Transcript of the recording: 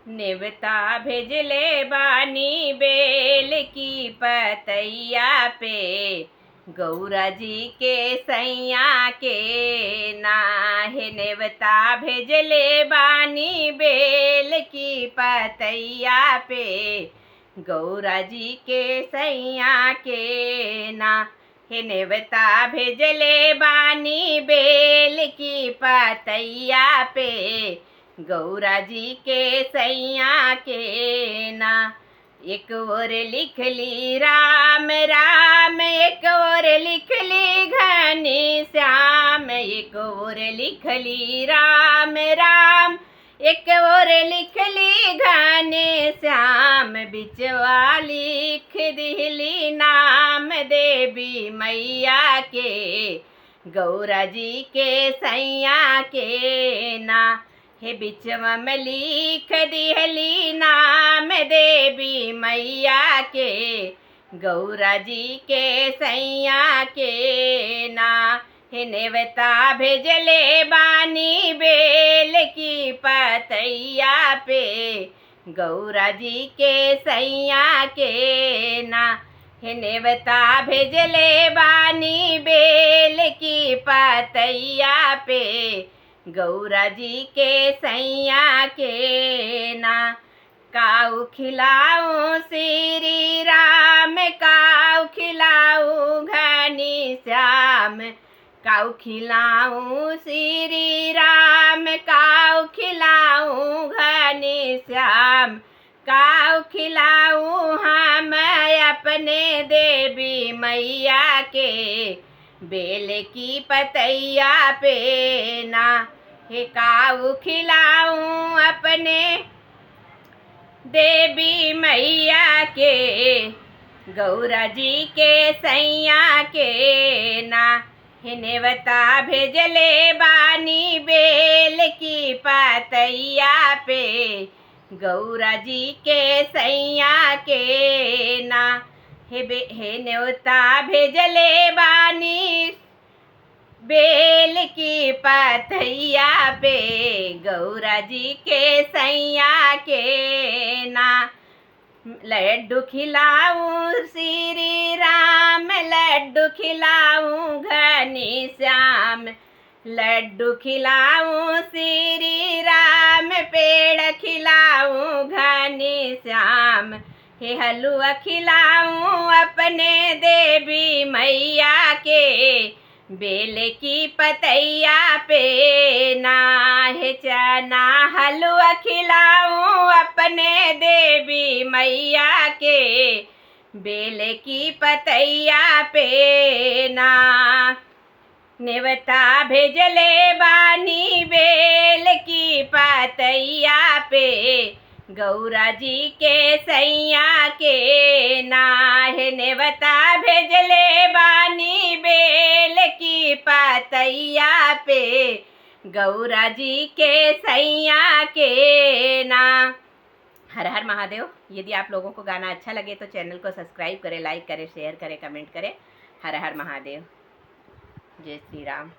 नेवता भेजले बानी बेल की पतैया पे, गौरा जी के सैया के नाहे। नेवता भेजले बानी बेल की पतैया पे, गौरा जी के सैया के ना। हे नेवता भेजले बानी बेल की पतैया पे, गौरा जी के सैया के ना। एक और लिख ली राम राम, एक और लिख ली घनी श्याम, एक और लिख ली राम राम, एक और लिख ली घने श्याम। बिचवा लिख दिहली नाम देवी मैया के, गौरा जी के सैया के ना। हे बिचवा में लिख दिहली नाम देवी मैया के, गौरा जी के सैया के ना। हे नेवता भेजले बानी बेल की पतैया पे, गौरा जी के सैया के ना। हे नेवता भेजले बानी बेल की पतैया पे, गौरा जी के सैया के ना। काऊ खिलाऊं श्री राम, काऊ खिलाऊं घनी श्याम, काऊ खिलाऊं श्री राम, काऊ खिलाऊं घनी श्याम, काऊ खिलाऊं हम अपने देवी मैया के, बेल की पतैया पे ना। हे काऊ खिलाऊं अपने देवी मैया के, गौरा जी के सैया के ना। हे नेवता भेजले बानी बेल की पतैया पे, गौरा जी के सैया के ना। हे नेवता भेजले बानी बेल की पतैया पे, गौरा जी के सैया के ना। लड्डू खिलाऊं श्री राम, लड्डू खिलाऊं घनी श्याम, लड्डू खिलाऊं श्री राम, पेड़ खिलाऊं घनी श्याम। हे हलवा खिलाऊं अपने देवी मैया के, बेल की पतैया पे ना। हे चना हलवा खिलाऊं अपने देवी मैया के, बेल की पतैया पे ना। नेवता भेजले बानी बेल की पतैया पे, गौरा जी के सैया के ना। हे नेवता भेजले बानी बेल की पतैया पे, गौरा जी के सैया के ना। हर हर महादेव। यदि आप लोगों को गाना अच्छा लगे तो चैनल को सब्सक्राइब करें, लाइक करें, शेयर करें, कमेंट करें। हर हर महादेव। जय श्री राम।